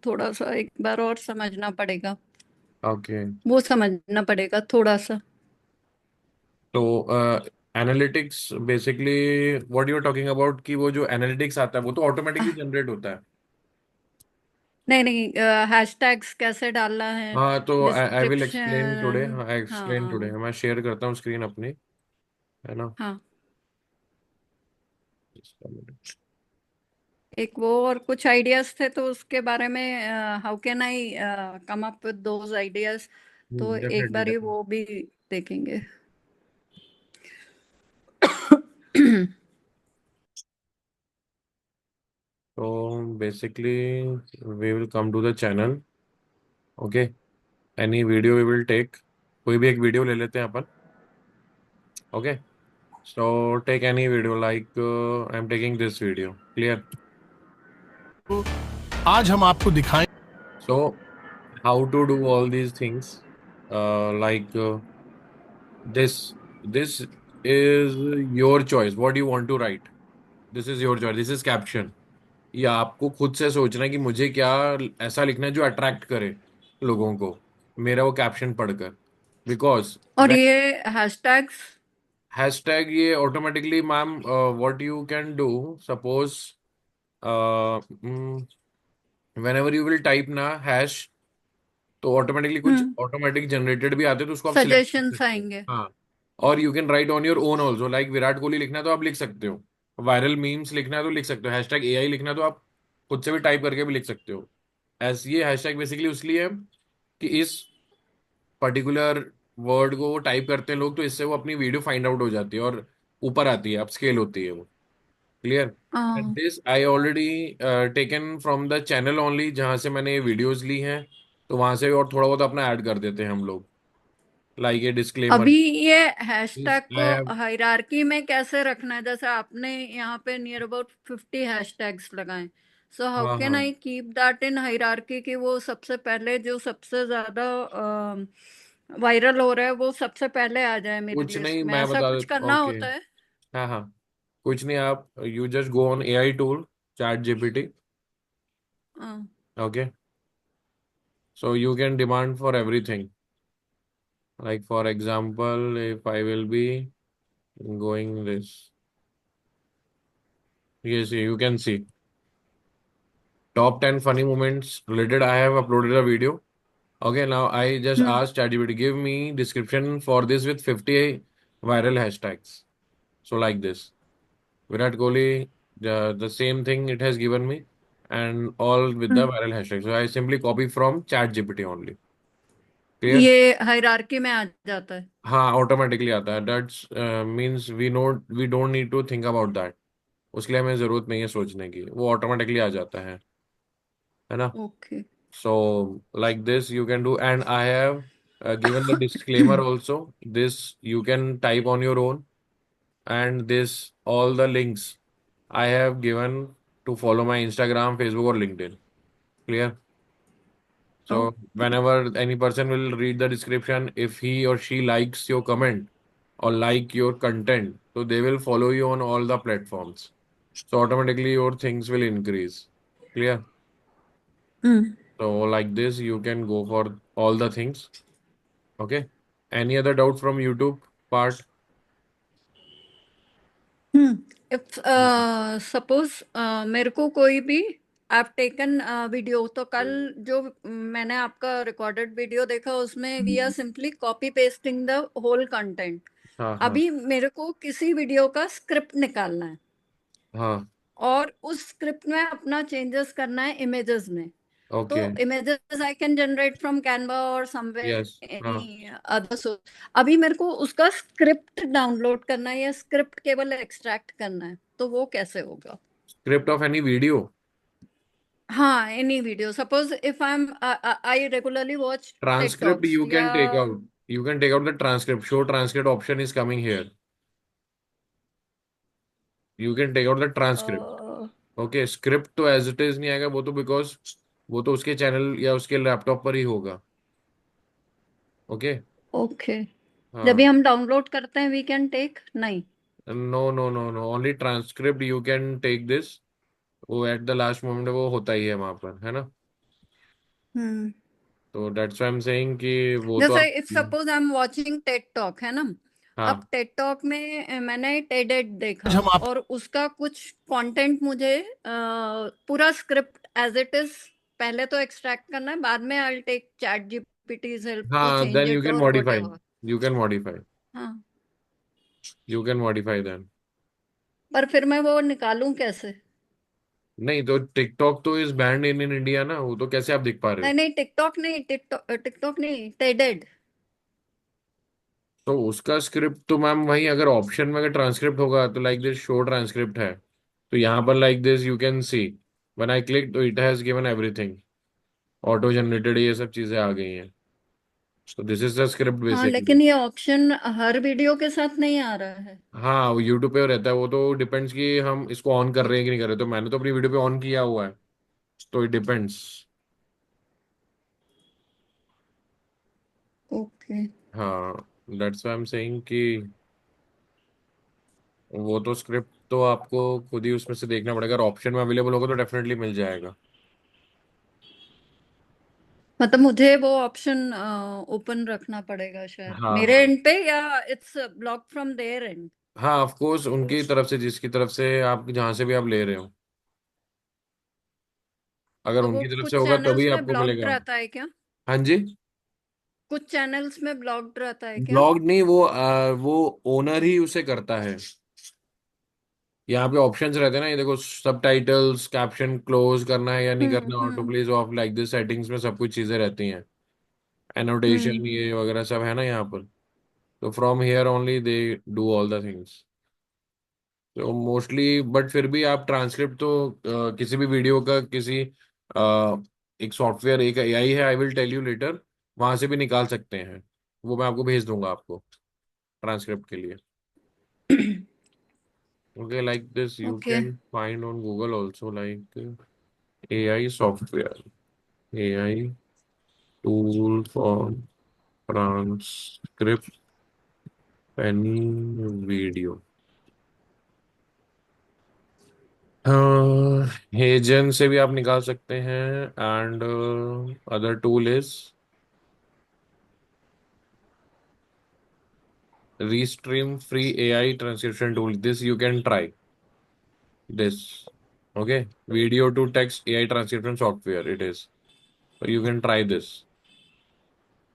थोड़ा सा एक बार और समझना पड़ेगा। ओके। वो समझना पड़ेगा थोड़ा सा। तो analytics basically what you are talking about, कि वो जो एनालिटिक्स आता है वो तो ऑटोमेटिकली जनरेट होता है। नहीं नहीं, हैशटैग्स कैसे डालना है, हाँ, तो I will explain today. Description. हाँ, एक्सप्लेन टुडे। हाँ मैं शेयर करता हूँ स्क्रीन अपनी, है ना। हाँ। एक वो और कुछ आइडियाज थे तो उसके बारे में, how can I come up with those ideas. तो एक डेफिनेटली बार डेफिनेटली। वो भी देखेंगे। तो basically we will come to the channel. Okay. Any video we will take, कोई भी एक वीडियो ले लेते हैं अपन। Okay. So take any video like I am taking this video, clear. आज हम आपको दिखाएं। So how to do all these things, like this this is your choice what you want to write. This is your choice, this is caption. ये आपको खुद से सोचना है कि मुझे क्या ऐसा लिखना है जो अट्रैक्ट करे लोगों को मेरा वो कैप्शन पढ़कर। बिकॉज और ये हैशटैग्स। हैशटैग ये automatically ma'am, what you can do, suppose when ever you will type ना हैश, तो ऑटोमेटिकली कुछ हम्म। ऑटोमेटिक जनरेटेड भी आते हैं तो उसको आप सिलेक्ट कर सजेशंस सकते हो। आएंगे। हाँ। और you can write on your own also, like Virat Kohli लिखना है तो आप लिख सकते हो, वायरल मीम्स लिखना है तो लिख सकते हो, हैशटैग एआई लिखना है तो आप खुद से भी टाइप करके भी लिख सकते हो। ऐसे ये हैशटैग बेसिकली उसलिए है कि इस पर्टिकुलर वर्ड को वो टाइप करते हैं लोग, तो इससे वो अपनी वीडियो फाइंड आउट हो जाती है और ऊपर आती है, अप स्केल होती है वो, क्लियर। एंड हाँ। This I already taken from the channel only, जहाँ से मैंने ये वीडियोज ली हैं। तो वहां से और थोड़ा बहुत अपना ऐड कर देते हैं हम लोग, लाइक ये डिस्क्लेमर। अभी ये दिस हैशटैग को आई हैव। हायरार्की में कैसे रखना है? जैसे आपने यहाँ पे नियर अबाउट 50 हैशटैग्स लगाए। सो हाउ हाँ कैन हाँ। I keep that in hierarchy कि वो सबसे पहले जो सबसे ज्यादा वायरल हो रहा है वो सबसे पहले आ जाए मेरी कुछ लिस्ट नहीं, में? मैं ऐसा बता कुछ देता, करना ओके। होता है? हाँ हाँ। कुछ नहीं, आप you just go on AI tool, ChatGPT. हाँ। Okay. So you can demand for everything, like for example if I will be going this, yes you can see top 10 funny moments related. I have uploaded a video. Okay, now I just hmm. asked ChatGPT, give me description for this with 50 viral hashtags. So like this, Virat Kohli, the same thing it has given me, and all with the hmm. viral hashtags. So I simply copy from ChatGPT only. Clear? ये hierarchy में आ जाता है। हाँ, automatically आता है। That's means we don't need to think about that. उसके लिए हमें जरूरत नहीं है सोचने की, वो ऑटोमेटिकली आ जाता है ना। Okay. So like this you can do, and I have given the disclaimer also. This you can type on your own, and this all the links I have given to follow my Instagram, Facebook, or LinkedIn. Clear? So whenever any person will read the description, if he or she likes your comment or like your content, so they will follow you on all the platforms. So automatically your things will increase. Clear? Hmm. So like this you can go for all the things. Okay. Any other doubt from YouTube part? If suppose मेरे को कोई भी आप taken video, तो कल जो मैंने आपका रिकॉर्डेड वीडियो देखा उसमें we are simply copy pasting the whole content. हाँ हाँ अभी मेरे को किसी वीडियो का स्क्रिप्ट निकालना है हाँ। और उस स्क्रिप्ट में अपना चेंजेस करना है इमेजेस में। तो okay. Images I can generate from Canva और यस। समवेयर हाँ। Any other source. अभी मेरे को उसका स्क्रिप्ट डाउनलोड करना है या स्क्रिप्ट केवल एक्सट्रैक्ट करना है, तो वो कैसे होगा? स्क्रिप्ट ऑफ एनी वीडियो, हाँ, any video. Suppose if I am I regularly watch transcript TikToks you या can take out. You can take out the transcript. Show transcript option is coming here. You can take out the transcript. Okay, script तो as it is नहीं आएगा, वो तो because वो तो उसके channel या उसके लैपटॉप पर ही होगा। ओके। ओके। जब भी हाँ। हम डाउनलोड करते हैं वी कैन टेक नहीं? No no no no, only transcript you can take this. वो एट द लास्ट मोमेंट वो होता ही है वहां पर, है ना। हम्म। तो that's why I am saying कि वो तो जैसे आप। If suppose I am watching Ted talk, है ना? अब हाँ टेड टॉक में मैंने टेडेड देखा, हम आप। और उसका कुछ कंटेंट मुझे पूरा स्क्रिप्ट एज इट इज पहले तो एक्सट्रैक्ट करना है, बाद में I will take ChatGPT's help to हाँ change then you it can और modify. Whatever. You can modify. हाँ, यू कैन मॉडिफाई देन। पर फिर मैं वो निकालूं कैसे? नहीं तो टिकटॉक तो इज बैंड इन इंडिया ना, वो तो कैसे आप दिख पा रहे नहीं हो? नहीं, टिकटॉक नहीं, टिकटॉक टिकटॉक नहीं, टेडेड। तो उसका स्क्रिप्ट तो मैम वही, अगर ऑप्शन में अगर ट्रांसक्रिप्ट होगा तो लाइक दिस शो ट्रांसक्रिप्ट है। तो यहाँ पर like this you can see, when I click तो it has given everything, auto generated, ये सब चीजें आ गई हैं। तो दिस इज द स्क्रिप्ट हाँ, बेसिकली। लेकिन ये ऑप्शन हर वीडियो के साथ नहीं आ रहा है। हाँ वो यूट्यूब पे रहता है, वो तो डिपेंड्स कि हम इसको ऑन कर रहे हैं कि नहीं कर रहे। तो मैंने तो अपनी वीडियो पे ऑन किया हुआ है, तो इट डिपेंड्स। ओके। हाँ that's why I am saying कि वो तो स्क्रिप्ट तो आपको खुद ही उसमें से देखना पड़ेगा, अगर ऑप्शन में अवेलेबल होगा तो डेफिनेटली मिल जाएगा। मतलब मुझे वो ऑप्शन ओपन रखना पड़ेगा शायद हाँ मेरे हाँ। एंड पे, या it's block from there end? हाँ ऑफ कोर्स उनकी तरफ से, जिसकी तरफ से आप जहां से भी आप ले रहे हो, अगर तो वो उनकी तरफ से कुछ होगा तभी चैनल्स में आपको ब्लॉक्ड मिलेगा। रहता है क्या? हाँ जी। कुछ चैनल्स में ब्लॉक्ड रहता है क्या? ब्लॉग नहीं, वो ओनर ही उसे करता है। यहाँ पे ऑप्शंस रहते हैं ना, ये देखो, सब टाइटल्स, कैप्शन क्लोज करना है या नहीं करना, auto hmm. Place of, like this settings में सब कुछ चीजें रहती हैं। एनोटेशन हम्म। ये वगैरह सब है ना यहाँ पर। तो from here only they do all the things. तो मोस्टली, बट फिर भी आप ट्रांसक्रिप्ट तो किसी भी वीडियो का किसी एक सॉफ्टवेयर, एक एआई है, I will tell you later, वहां से भी निकाल सकते हैं। वो मैं आपको भेज दूंगा आपको, ट्रांसक्रिप्ट के लिए। Okay like this you okay. Can find on Google also, like AI software, AI tool for transcript any video. HeyGen से भी आप निकाल सकते हैं, and other tool is Restream free AI transcription tool. This you can try this. Okay, video to text AI transcription software. It is. So you can try this.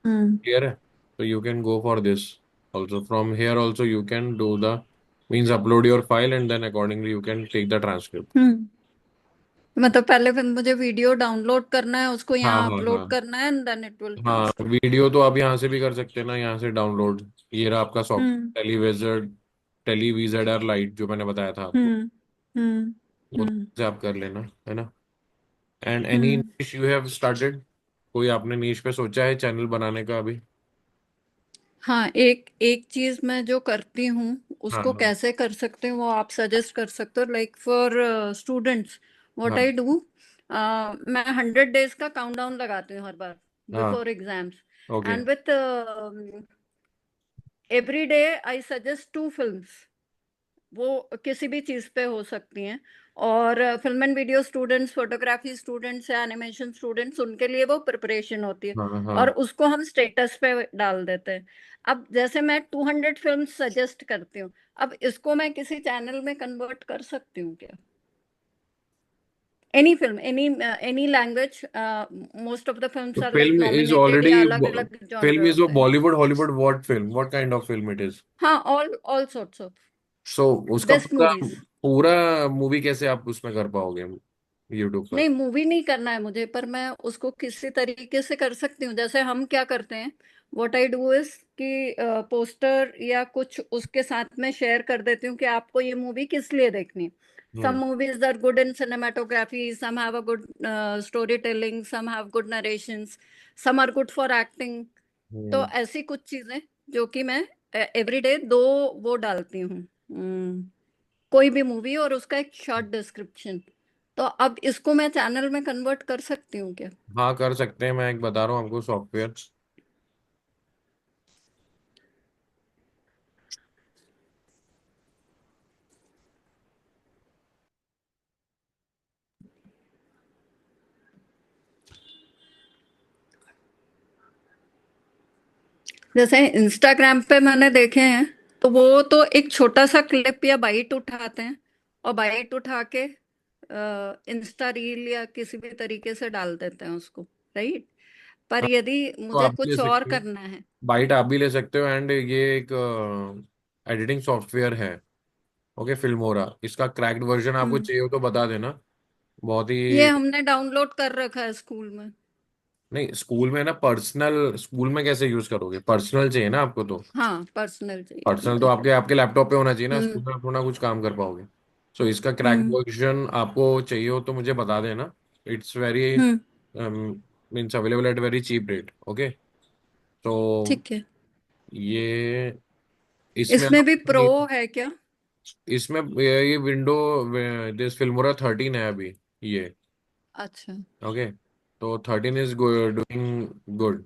Hmm. Clear है? So you can go for this. Also from here also you can do the, means upload your file and then accordingly you can take the transcript. हम्म। मतलब पहले फिर मुझे video download करना है, उसको हाँ यहाँ हाँ अपलोड हाँ। करना है, एंड देन इट विल हाँ ट्रांसक्राइब। वीडियो तो आप यहाँ से भी कर सकते हैं ना, यहाँ से डाउनलोड। ये रहा आपका सॉफ्ट हम्म। टेलीविजर, टेलीविजर आर लाइट जो मैंने बताया था आपको। हम्म। हम्म। वो हम्म। से आप कर लेना, है ना। And any hmm. निश यू हैव स्टार्टेड, कोई आपने नीश पे सोचा है चैनल बनाने का अभी? हाँ, एक एक चीज मैं जो करती हूँ हाँ उसको हाँ कैसे कर सकते हैं वो आप सजेस्ट कर सकते हो, लाइक फॉर स्टूडेंट्स व्हाट हाँ आई डू। मैं 100 डेज का काउंटडाउन लगाती हूँ हर बार हाँ। Before exams, okay. And with every day I suggest 2 films. वो किसी भी चीज पे हो सकती हैं, और film and video students, photography students या एनिमेशन स्टूडेंट्स, उनके लिए वो प्रिपरेशन होती है, हाँ और हाँ। उसको हम स्टेटस पे डाल देते हैं। अब जैसे मैं 200 फिल्म सजेस्ट करती हूँ, अब इसको मैं किसी चैनल में कन्वर्ट कर सकती हूँ क्या? Any film, any language, most of the तो films are like film is nominated already, या अलग अलग फिल्म जॉनर इज वो होते हैं। Bollywood Hollywood, what film, what kind of film it is? हाँ, ऑल सॉर्ट्स ऑफ सो उसका best पूरा, मूवीज। पूरा मूवी कैसे आप उसमें कर पाओगे यूट्यूब पर? नहीं, मूवी नहीं करना है मुझे, पर मैं उसको किसी तरीके से कर सकती हूँ। जैसे हम क्या करते हैं, व्हाट आई डू इज कि पोस्टर या कुछ उसके साथ में शेयर कर देती हूँ कि आपको ये मूवी किस लिए देखनी। Some hmm movies are good in cinematography, some have a good story telling, some have good narrations, some are good for acting. तो हम्म। ऐसी कुछ चीजें जो कि मैं एवरी डे दो वो डालती हूँ, कोई भी मूवी और उसका एक शॉर्ट डिस्क्रिप्शन। तो अब इसको मैं चैनल में कन्वर्ट कर सकती हूँ क्या? हाँ कर सकते हैं, मैं एक बता रहा हूँ आपको सॉफ्टवेयर। जैसे इंस्टाग्राम पे मैंने देखे हैं, तो वो तो एक छोटा सा क्लिप या बाइट उठाते हैं और बाइट उठा के इंस्टा रील या किसी भी तरीके से डाल देते हैं उसको, राइट। पर हाँ, यदि तो मुझे आप भी ले कुछ और सकते हो, करना है। बाइट आप भी ले सकते हो, एंड ये एक एडिटिंग सॉफ्टवेयर है। ओके, फिल्मोरा, इसका क्रैक्ड वर्जन आपको हम्म। चाहिए हो तो बता देना। बहुत ये ही, हमने डाउनलोड कर रखा है स्कूल में। नहीं स्कूल में ना, पर्सनल स्कूल में कैसे यूज करोगे, पर्सनल चाहिए ना आपको तो। हाँ, पर्सनल चाहिए पर्सनल तो मुझे। आपके आपके लैपटॉप पे होना चाहिए ना, हम्म। स्कूल में आप थोड़ा कुछ काम कर पाओगे। सो इसका क्रैक्ड हम्म। वर्जन आपको चाहिए हो तो मुझे बता देना। It's very hmm. Means available at very cheap rate. Okay, तो ठीक है। ये, इसमें इसमें आप, भी प्रो है क्या? इसमें ये विंडो, दिस फिल्मोरा 13 है अभी ये। अच्छा। ओके, तो 13 इज डूइंग गुड,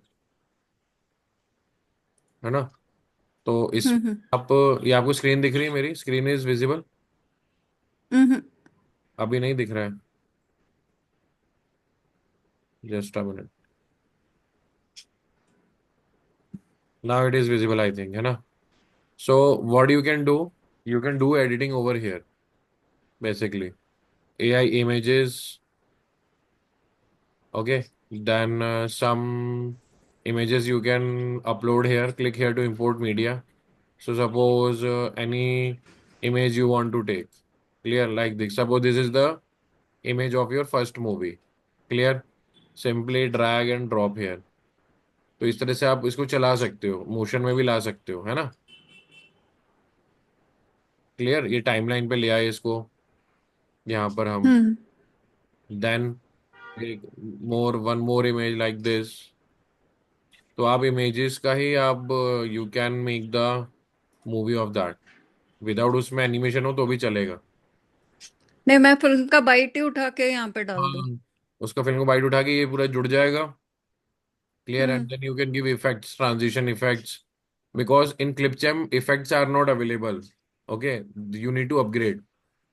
है ना। तो इस, हम्म। आप, ये आपको स्क्रीन दिख रही है, मेरी स्क्रीन इज विजिबल? हम्म। अभी नहीं दिख रहा है? Just a minute, now it is visible I think, है ना। So what you can do, you can do editing over here basically, AI images. Okay, then some images you can upload here. Click here to import media. So suppose any image you want to take. Clear, like this. Suppose this is the image of your first movie. Clear. Simply drag and drop here. तो इस तरह से आप इसको चला सकते हो, motion में भी ला सकते हो, है ना। क्लियर, ये टाइमलाइन पे ले आए इसको, यहाँ पर हम। हम्म। देन एक more, one more image like this. तो आप इमेजेस का ही आप, you can make the movie of that, without उसमें एनिमेशन हो तो भी चलेगा। नहीं, मैं फिल्म का बाइट ही उठा के यहाँ पे डाल दूँ? हाँ, उसका फिल्म को बाइट उठा के ये पूरा जुड़ जाएगा। Clear, and hmm. Then you can give effects, transition effects, because in Clipchamp effects are not available. Okay, you need to upgrade.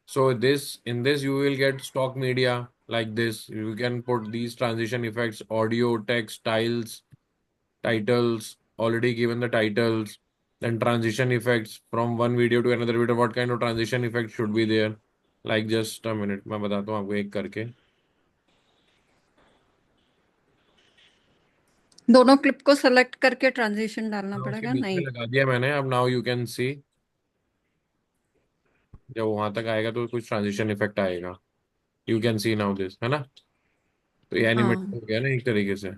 So this, in this you will get stock media like this. You can put these transition effects, audio, text, styles, titles, already given the titles. Then transition effects from one video to another video. What kind of transition effect should be there? Like just a minute, मैं बताता हूँ आपको एक करके। दोनों clip को select करके transition डालना हाँ, उसके पड़ेगा, बीच में नहीं? लगा दिया मैंने। अब नाउ यू कैन सी, जब वहां तक आएगा तो कुछ ट्रांजिशन इफेक्ट आएगा। You can C now this, है ना। तो ये एनिमेट हाँ। हो गया ना एक तरीके से।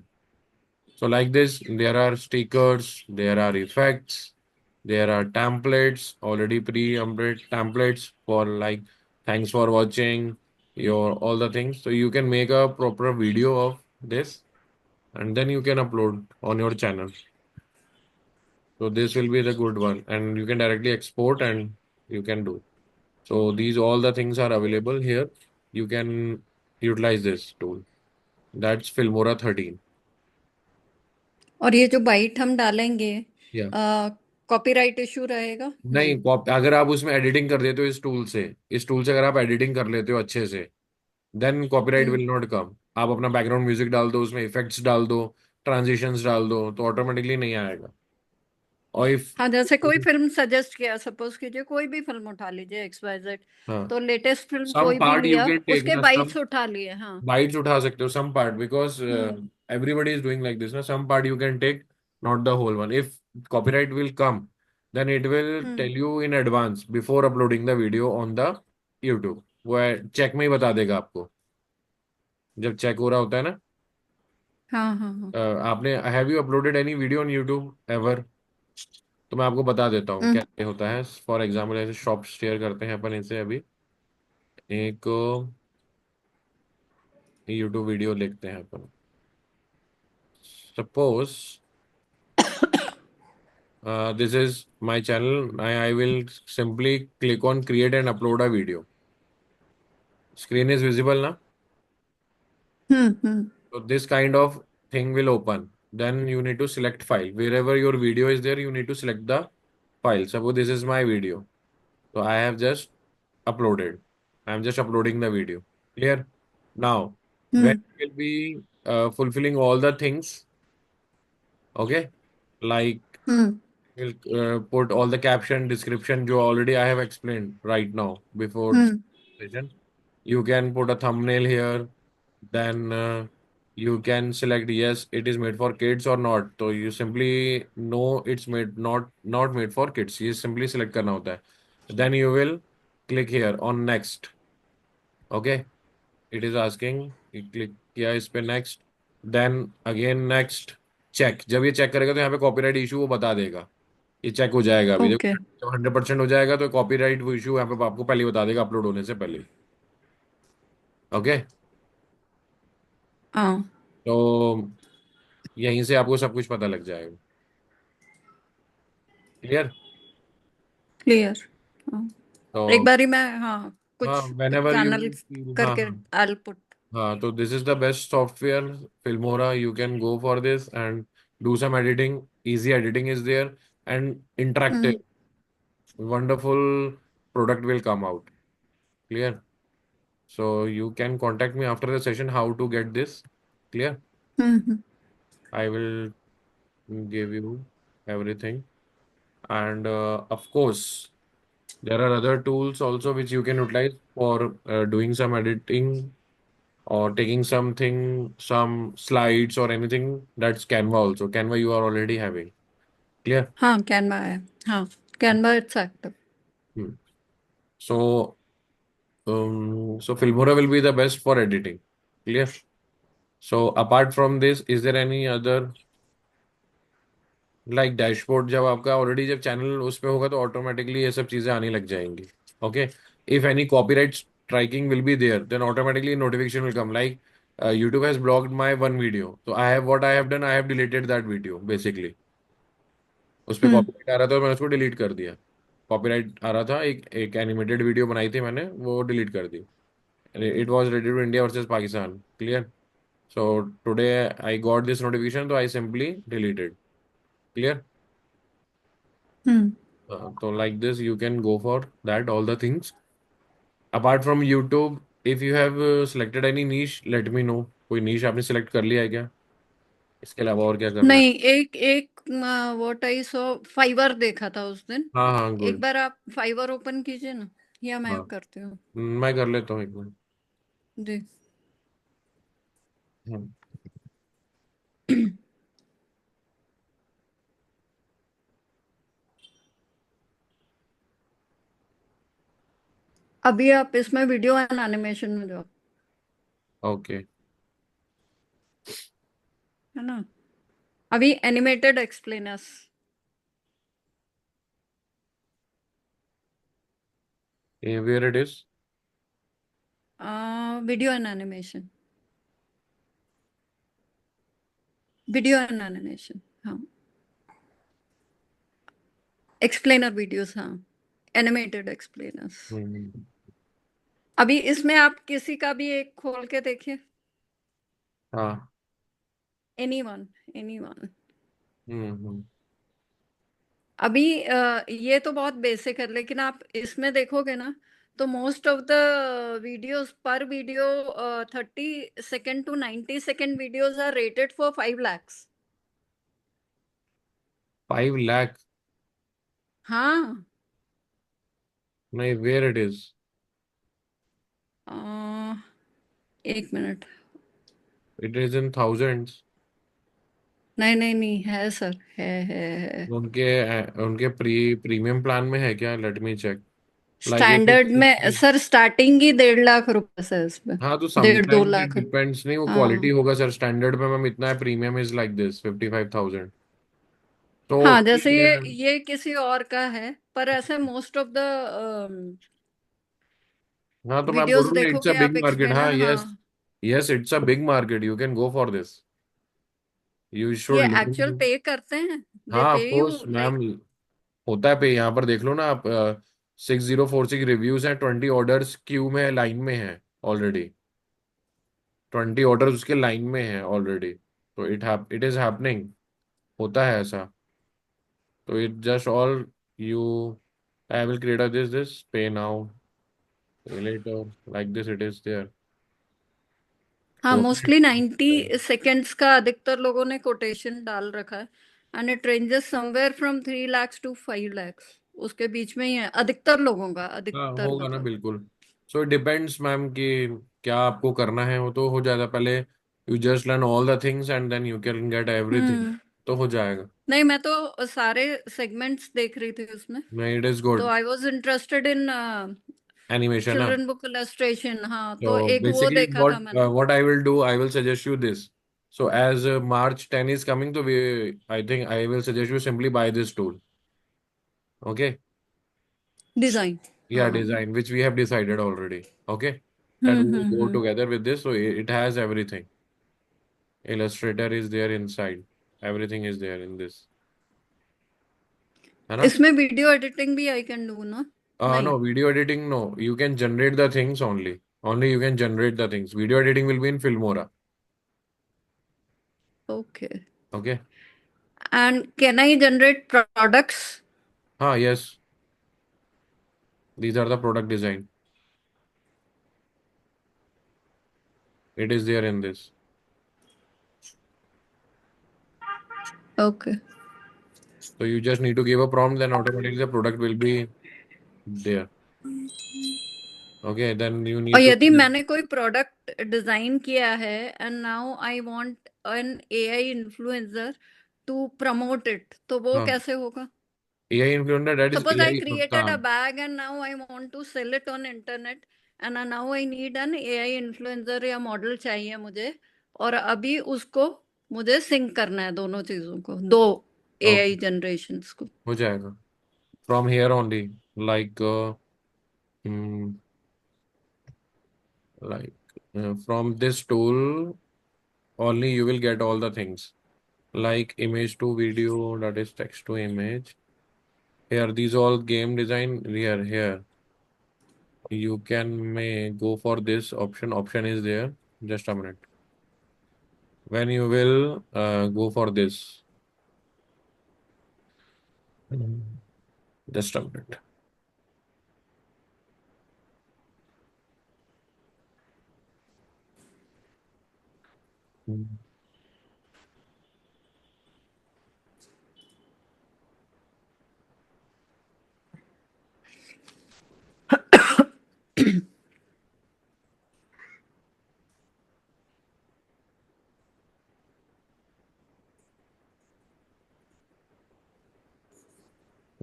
So like this, there are stickers, there are effects, there are templates, already pre-updated templates for like, thanks for watching, your all the things. So you can make a proper video of this and then you can upload on your channel. So this will be the good one and you can directly export and you can do. So these all the things are available here. You can utilize this tool. That's Filmora 13. और ये जो bite हम डालेंगे, Yeah. Copyright issue रहेगा? नहीं, नहीं। अगर आप उसमें एडिटिंग कर देते हो इस टूल से, इस टूल से अगर आप एडिटिंग कर लेते हो अच्छे से, then copyright hmm. Will not come. आप अपना बैकग्राउंड म्यूजिक डाल दो, उसमें इफेक्ट्स डाल दो, ट्रांजिशंस डाल दो, तो ऑटोमेटिकली नहीं आएगा। और इफ, हाँ, जैसे कोई फिल्म सजेस्ट किया, सपोज कीजिए कोई भी फिल्म उठा लीजिए, XYZ। हाँ, तो लेटेस्ट फिल्म सम कोई भी पार्ट यू लिया, कैन टेक उसके ना, सम बाइट्स उठा लिए। हाँ। बाइट्स उठा सकते हो, some part, because hmm. Everybody is doing like this ना, some part you can take, not the whole one. If copyright will come, then it will hmm. Tell you in advance before uploading the video on the YouTube. वो check में ही बता देगा आपको, जब check हो रहा होता है ना। हाँ, हाँ, हाँ। आपने, have you uploaded any video on YouTube ever? तो मैं आपको बता देता हूँ हम्म। क्या होता है। फॉर एग्जाम्पल, ऐसे शॉप शेयर करते हैं अपन इसे अभी, एक यूट्यूब वीडियो लिखते हैं अपन। Suppose this is my channel. I will simply click on create and upload a video. Screen is visible now. Hmm. Hmm. So this kind of thing will open. Then you need to select file. Wherever your video is there, you need to select the file. Suppose this is my video. So I have just uploaded. I am just uploading the video. Clear? Now, when hmm. you will be fulfilling all the things, okay? Like hmm We'll put all the caption, description, जो already I have explained right now before hmm session. You can put a thumbnail here. Then you can select yes, it is made for kids or not. So you simply know it's made not made for kids. ये simply select करना होता है. Then you will click here on next. Okay. It is asking. You click किया इस पे next. Then again next. Check. जब ये check करेगा तो यहाँ पे कॉपीराइट इशू वो बता देगा. ये चेक हो जाएगा अभी. जब ओके। 100% हो जाएगा तो कॉपीराइट वो इशू यहाँ पे आपको पहले ही बता देगा अपलोड होने से पहले. ओके. हाँ। तो यहीं से आपको सब कुछ पता लग जाएगा. क्लियर. क्लियर। हाँ, एक तो बारी मैं, हाँ, हाँ, कुछ whenever you चैनल feel, हाँ करके हाँ आई पुट। हाँ, तो this is the best software Filmora. You can go for this and do some editing. Easy editing is there and interactive. Hmm Wonderful product will come out. Clear. So you can contact me after the session how to get this. Clear. Hmm I will give you everything. And of course, there are other tools also which you can utilize for doing some editing or taking something, some slides or anything. That's Canva also. Canva you are already having. Clear? हाँ, Canva है। हाँ, Canva it's active. Hmm. So, so Filmora will be the best for editing. Clear? So apart from this, is there any other like dashboard? जब आपका already जब channel उस पे होगा तो ऑटोमेटिकली ये सब चीजें आने लग जाएंगी. Okay. If any copyright striking will be there then automatically notification will come like YouTube has blocked my one video. तो I have what I have done, I have deleted that video basically. उस पे हम्म copyright आ रहा था, मैंने उसको delete कर दिया. Copyright आ रहा था, एक एक एनिमेटेड वीडियो बनाई थी मैंने, वो डिलीट कर दी. It was ready to India versus Pakistan. Clear. So today I got this notification तो I simply deleted. Clear. Hmm So like this, you can go for that, all the things. Apart from YouTube, if you have selected any niche, let me know. कोई niche आपने select कर लिया है क्या? इसके अलावा और क्या करना है? नहीं, एक एक व्हाट आई सो, फाइवर देखा था उस दिन। हाँ हाँ, एक गुड. बार आप फाइवर ओपन कीजिए ना, या मैं हाँ, करती हूँ। मैं कर लेता हूँ एक मिनट. जी। हाँ. अभी आप इसमें वीडियो एंड एनिमेशन में जाओ, ओके. है ना। अभी animated explainers, Where it is? Video and animation, video and animation, हाँ, एक्सप्लेनर वीडियोस, हाँ, एनिमेटेड एक्सप्लेनर्स। हम्म. अभी इसमें आप किसी का भी एक खोल के देखिए। हाँ. Any one, any one. Hmm. अभी ये तो बहुत बेसिक है, लेकिन आप इसमें देखोगे ना, तो मोस्ट ऑफ द वीडियोस पर video, 30 second to 90 second videos are rated for 5 lakhs। 5 lakh? हाँ। नहीं, where it is? अ, एक minute. It is in thousands. नहीं नहीं नहीं, है सर, है। उनके उनके प्रीमियम प्लान में है क्या? Let me check. Like standard में इफ सर स्टार्टिंग ही 1.5 लाख रुपए से है इसमें। हाँ, तो 1.5 2 समटाइम्स इट लाख डिपेंड्स. नहीं, वो क्वालिटी हाँ। होगा सर. स्टैंडर्ड पे मैम इतना है, प्रीमियम इज लाइक दिस 55,000. तो हाँ, ठीक जैसे है. ये किसी और का है, पर ऐसे मोस्ट ऑफ द हाँ, तो मैं बोल वीडियोस रहा हूँ इट्स अ देखोगे बिग आप मार्केट. हाँ, एक्सप्लेनर, हाँ। Yes. Yes, it's a big market. You can go for this. You should ये एक्चुअल लर्न. पे करते हैं, दे हाँ, ऑफ पे यू कोर्स मैम. लाइक। होता है पे. यहाँ पर देख लो ना आप. 6046 रिव्यूज हैं, 20 ऑर्डर्स क्यू में, लाइन में है ऑलरेडी. 20 ऑर्डर्स उसके लाइन में है ऑलरेडी. तो इट इज हैपनिंग. होता है ऐसा. तो it just all you. I will create a this pay now, pay later, like this it is there. हाँ, तो मोस्टली 90 सेकेंड्स का अधिकतर लोगों ने कोटेशन डाल रखा है। And it ranges somewhere from 3 lakhs to 5 lakhs, उसके बीच में ही है अधिकतर लोगों का, हाँ अधिकतर होगा ना मतलब। बिल्कुल। सो इट डिपेंड्स मैम कि क्या आपको करना है, वो तो हो जाएगा। पहले you just learn all the things and then you can get everything, hmm. तो हो जाएगा। नहीं, मैं तो सारे सेगमेंट्स देख रही थी उसमें। नहीं, इट इज तो good. I was interested in animation ना। चिल्ड्रन बुक इलस्ट्रेशन, हाँ, तो So एक वो basically, देखा था मैंने। what I will do, I will suggest you this. So as March 10 is coming, so I think I will suggest you simply buy this tool. Okay? Design. Yeah, हाँ। design, which we have decided already. Okay? That will go hmm. together with this. So it has everything. Illustrator is there inside. Everything is there in this. है ना? इसमें video editing भी I can do ना? नहीं। No, video editing, no. You can generate the things only. Only you can generate the things. Video editing will be in Filmora. Okay. Okay? And can I generate products? Yes. These are the product design. It is there in this. Okay. So you just need to give a prompt, then automatically the product will be there. Okay, then you और need to यदि मैंने कोई product design किया है and now I want an AI influencer to promote it, तो वो हाँ, कैसे होगा? AI influencer, that is Suppose I AI created a avatar. bag and now I want to sell it on internet, and now I need an AI influencer या model चाहिए मुझे, और अभी उसको मुझे सिंक करना है दोनों चीजों को, दो Okay, एआई जनरेशन्स को। हो जाएगा। From here only, like hmm, like from this tool only you will get all the things like image to video, that is text to image. Here, these all game design. Here you can may go for this option. Option is there. Just a minute. When you will go for this. Just a minute.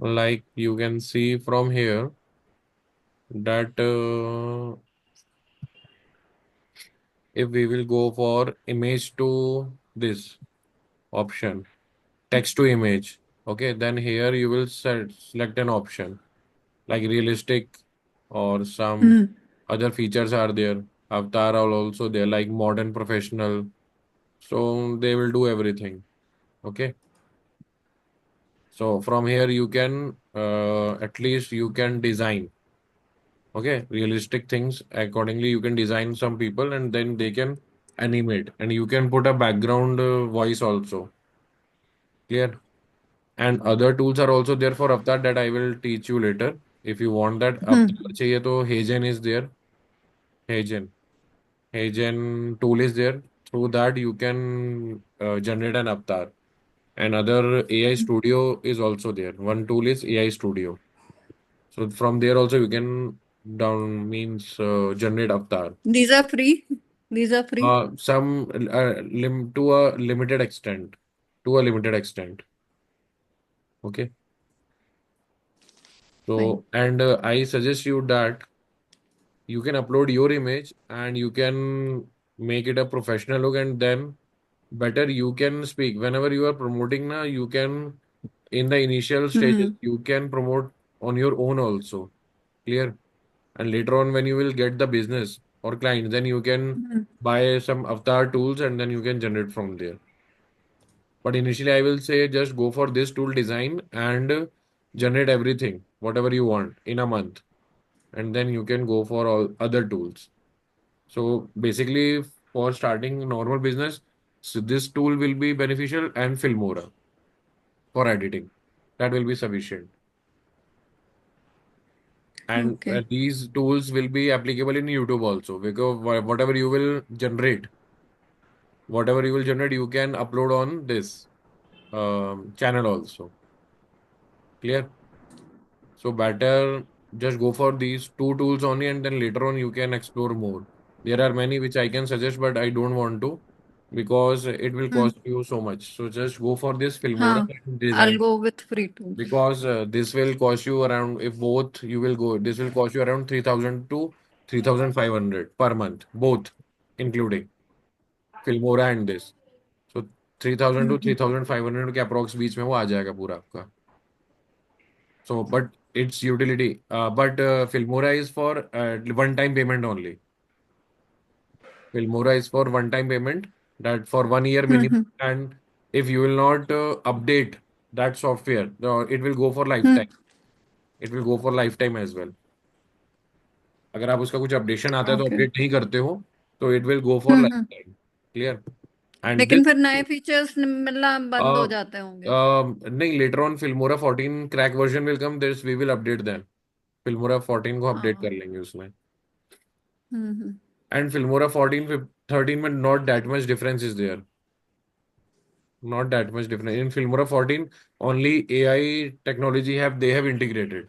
Like you can see from here that if we will go for image to this option, text to image, okay, then here you will select an option like realistic or some hmm. other features are there. Avatar are also there, like modern professional. So they will do everything. Okay. So from here you can at least you can design. Okay, realistic things accordingly. You can design some people and then they can animate, and you can put a background voice also. Clear? And other tools are also there for Avatar that I will teach you later. If you want that Avatar हम्म। चाहिए तो Hagen is there. Hagen. Hagen tool is there. Through that you can generate an Avatar. And other AI Studio is also there. One tool is AI Studio. So from there also you can down means generate Avatar. These are free. These are free. Some to a limited extent. To a limited extent. Okay. Fine. So and I suggest you that you can upload your image and you can make it a professional look, and then better you can speak whenever you are promoting now. You can in the initial stages hmm. you can promote on your own also. Clear? And later on when you will get the business or client, then you can hmm. buy some avatar tools and then you can generate from there. But initially I will say just go for this tool design and generate everything whatever you want in a month, and then you can go for all other tools. So basically, for starting normal business, so this tool will be beneficial, and Filmora for editing. That will be sufficient. And okay. these tools will be applicable in YouTube also, because whatever you will generate, you can upload on this. channel also. Clear? So better just go for these two tools only, and then later on you can explore more. There are many which I can suggest, but I don't want to because it will Hmm. cost you so much. So just go for this Filmora हाँ, and I'll design, go with free tools. because this will cost you around, if both you will go, this will cost you around 3,000 to 3,500 per month, both including Filmora and this. So 3,000 to हम्म 3,500 के approx बीच में वो आ जाएगा पूरा आपका. So, but its utility, but Filmora is for one-time payment only. Filmora is for one-time payment, that for 1 year minimum, hmm and if you will not update that software, it will go for hmm lifetime. It will go for lifetime as well. अगर आप उसका कुछ updation आता है तो okay update नहीं करते हो, तो it will go for hmm. lifetime. Clear? And लेकिन this, फिर नए फीचर्स मिलना बंद हो uh, जाते होंगे। नहीं, later on Filmora 14 crack version will come. This we will update them. Filmora 14 को अपडेट कर हाँ। लेंगे उसमें. हम्म। And Filmora 14, 13 में not that much difference is there. Not that much difference. In Filmora 14, only AI technology they have integrated.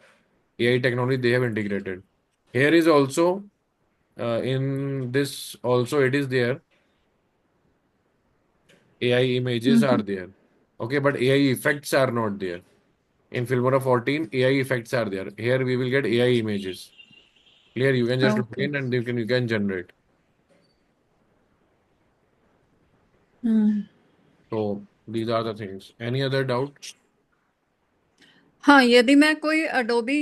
AI technology they have integrated. Here is also in this also it is there. AI images are hmm there. Okay, but AI effects are not there. In Filmora 14, AI effects are there. Here we will get AI images. Clear? You can just log okay. in and you can generate. Hmm. So these are the things. Any other doubt? हाँ, यदि मैं कोई Adobe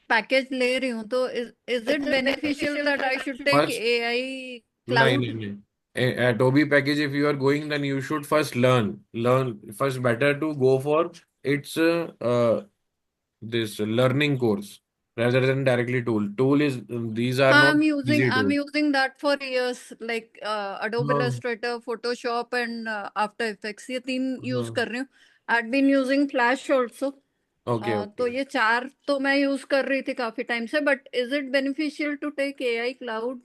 package ले रही हूँ तो is it beneficial that I should take First, AI नहीं cloud? नहीं नहीं. Adobe package, if you are going, then you should first learn first. Better to go for its this learning course rather than directly tool is, these are हाँ, not easy I am tools. Using that for years, like Adobe हाँ. Illustrator, Photoshop and After Effects, ये तीन use हाँ. कर रही हूँ। I had been using Flash also. Okay तो okay. ये चार तो मैं यूज कर रही थी काफी टाइम से, but is it beneficial to take AI cloud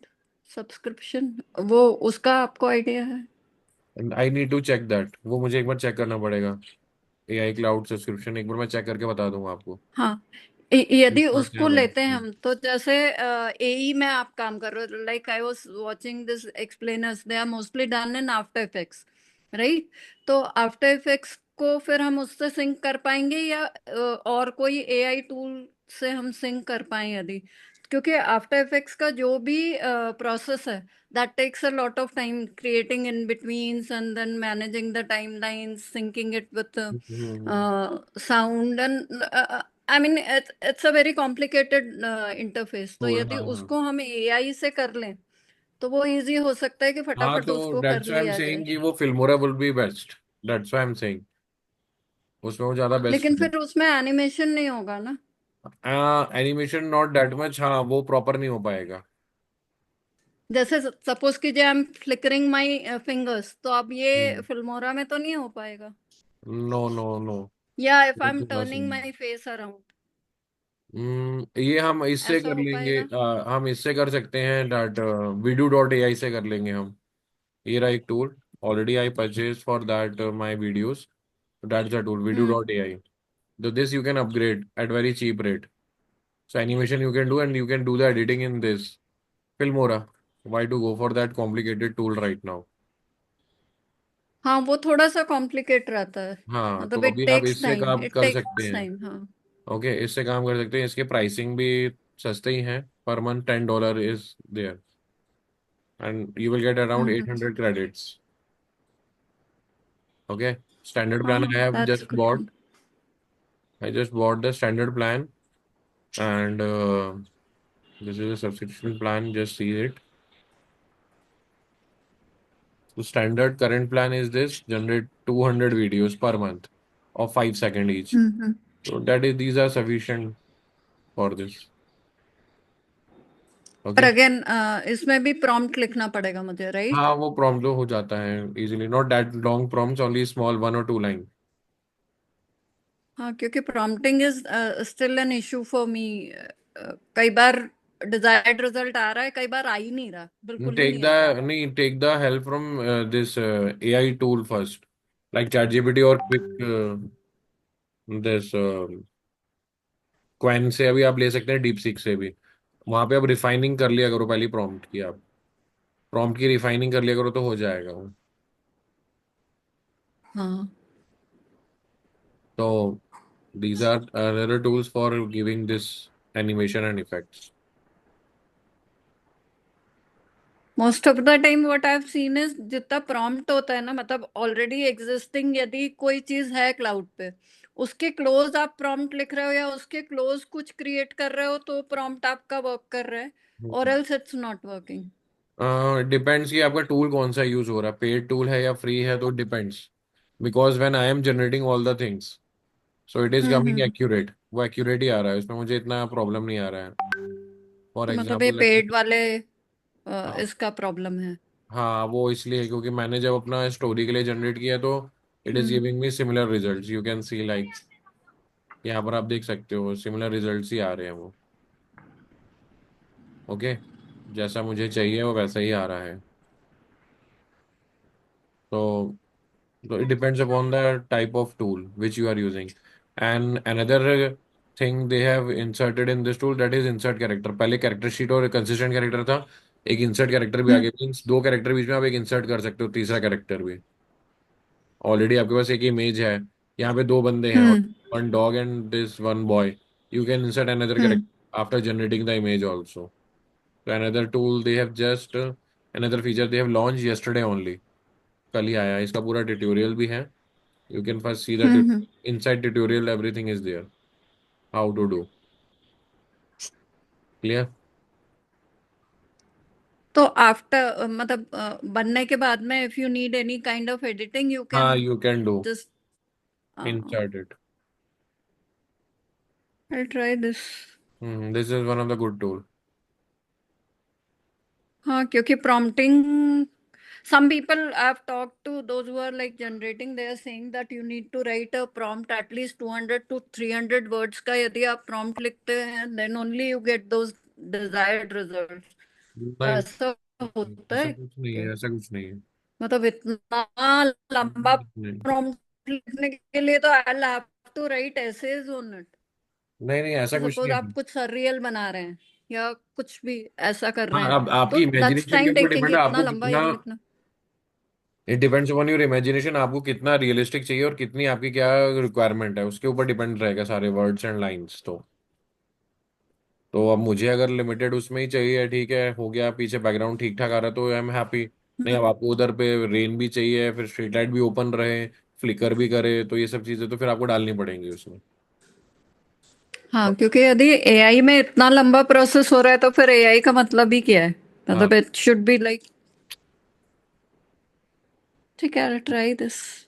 subscription? वो उसका आपको आइडिया है? I need to check that. वो मुझे एक बार चेक करना पड़ेगा. एआई क्लाउड सब्सक्रिप्शन एक बार मैं चेक करके बता दूंगा आपको. हाँ, यदि Not उसको there right लेते हैं now. हम, तो जैसे एई में आप काम कर रहे हो, like I was watching this explainers, they are mostly done in after effects, right? तो आफ्टर इफेक्ट्स को फिर हम उससे सिंक कर पाएंगे, या और कोई एआई टूल से हम सिंक कर पाए यदि? क्योंकि आफ्टर इफेक्ट्स का जो भी प्रोसेस है, that takes a lot of time, creating in betweens and then managing the timelines, syncing it with the hmm. sound, and I mean it's a very complicated interface। तो यदि हाँ हाँ. उसको हम एआई से कर लें तो वो इजी हो सकता है कि हाँ, फटाफट तो उसको कर दैट्स व्हाई आई एम लिया जाए। सेइंग कि वो Filmora will be best. That's why I am saying उसमें वो ज्यादा बेस्ट लेकिन है. फिर उसमें एनिमेशन नहीं होगा ना? Animation not that much. हाँ, वो प्रॉपर नहीं हो पाएगा. जैसे सपोज कीजिए I am flickering my fingers, तो अब ये हम्म. फिल्मोरा में तो नहीं हो पाएगा? No no no. या इफ आई वो एम तो turning possible. My face around, ये हम इससे ऐसा कर हो लेंगे. पाएगा? हम इससे कर सकते हैं डैट video.ai से कर लेंगे हम. ये रहा एक tool. Already I purchase for that my videos. That's the tool hmm. video.ai. So this you can upgrade at very cheap rate. So animation you can do, and you can do the editing in this Filmora. Why to go for that complicated tool right now? हाँ, वो थोड़ा सा complicate रहता है, हाँ, तो मतलब it अभी आप टेक्स इससे टाइम, काम इट कर सकते टेक्स हैं. टाइम। हाँ। ओके, इससे काम कर सकते हैं. इसके प्राइसिंग भी सस्ते ही हैं. पर month $10 is there, and you will get around hmm. 800 credits. Okay, standard plan हाँ, I have that's just good. bought. I just bought the standard plan, and this is a subscription plan. Just see it. The standard current plan is this: generate 200 videos per month of 5 seconds each. Hmm. So that is, these are sufficient for this. पर Okay. Again इसमें भी prompt लिखना पड़ेगा मुझे, right? हाँ, वो prompt हो जाता है easily. Not that long prompts, only small 1 or 2 line. हाँ, क्योंकि prompting is still an issue for me. कई बार डिजायर्ड रिजल्ट आ रहा है, कई बार आ ही नहीं रहा, बिल्कुल ही Take नहीं आ रहा। the नहीं, take the help from this AI tool first. Like chat GPT और क्विक दिस क्वैन से अभी आप ले सकते हैं, डीप सीक से भी। वहां पे आप रिफाइनिंग कर लिया करो, पहली प्रॉम्प्ट की आप प्रॉम्प्ट की रिफाइनिंग कर लिया करो तो हो जाएगा वो। हाँ। तो these are another tools for giving this animation and effects. Most of the time what I have seen is जितना प्रॉम्प्ट होता है ना, मतलब ऑलरेडी एग्जिस्टिंग यदि कोई चीज है क्लाउड पे, उसके क्लोज आप प्रॉम्प्ट लिख रहे हो या उसके क्लोज कुछ क्रिएट कर रहे हो तो प्रॉम्प्ट आपका वर्क कर रहा है, और else it's not working. Depends कि आपका टूल कौन सा यूज हो रहा है, पेड टूल है या फ्री है, तो depends. Because when I am generating all the things, so it is coming hmm. Accurate, वो एक्यूरेट ही आ रहा है, उसमें मुझे इतना प्रॉब्लम नहीं आ रहा है। फॉर मतलब ये एग्जाम्पल, पेड वाले हाँ इसका प्रॉब्लम है। हाँ, वो इसलिए क्योंकि मैंने जब अपना स्टोरी के लिए जनरेट किया तो it is hmm. Giving me similar results, you can C like, यहाँ पर आप देख सकते हो सिमिलर रिजल्ट्स ही आ रहे हैं वो। ओके, जैसा मुझे चाहिए वो वैसा ही आ रहा है। तो it depends upon the type of tool which you are using. And another thing they have inserted in this tool, that is insert character। पहले character sheet और consistent character था, एक insert character भी आ हम्म। गया, मीन्स दो character बीच में आप एक insert कर सकते हो, तीसरा character भी। ऑलरेडी आपके पास एक इमेज है, यहाँ पे दो बंदे हैं और हम्म। one dog and this one boy, you can insert another hmm. character after generating the image also। So another tool they have just another feature they have launched yesterday only, कल ही आया है। इसका पूरा ट्यूटोरियल भी है, you can first see the hmm. inside tutorial, everything is there, how to do, clear। तो after मतलब बनने के बाद में if you need any kind of editing you हाँ, can you can do just insert it। I try this. This is one of the good tool। हाँ, क्योंकि prompting, some people I've talked to those who are like generating, they are saying that you need to write a prompt at least 200 to 300 words का, यदि आप prompt लिखते हैं then only you get those desired results। तो नहीं, ऐसा होता ऐसा है कुछ नहीं क्या? है, ऐसा कुछ नहीं है। मतलब इतना लंबा नहीं, prompt लिखने के लिए तो I'll have to write essays on it। नहीं, नहीं, ऐसा कि कुछ सपोज नहीं आप है। कुछ सररियल बना रहे हैं या कुछ भी ऐसा कर रहे हाँ, हैं, अब तो आपकी दैट्स इमेजिनेशन के टाइम ऊपर टेकिंग, डिपेंड है, इतना आपको लंबा कितना, यदि लिखना। It depends upon your imagination, आपको कितना रियलिस्टिक चाहिए और कितनी आपकी क्या रिक्वायरमेंट है, उसके ऊपर डिपेंड रहेगा सारे वर्ड्स एंड लाइंस। तो अब मुझे अगर लिमिटेड उसमें ही चाहिए, ठीक है, हो गया, पीछे बैकग्राउंड ठीक ठाक आ रहा है तो आई एम हैप्पी। नहीं, अब आपको उधर पे रेन भी चाहिए, फिर स्ट्रीट लाइट भी ओपन रहे, फ्लिकर भी करे, तो ये सब चीजें तो फिर आपको डालनी पड़ेंगी उसमें। हाँ, क्योंकि यदि एआई में इतना लंबा प्रोसेस हो रहा है तो फिर एआई का मतलब ही क्या है? हाँ, मतलब इट शुड बी लाइक, ठीक है, ट्राई दिस।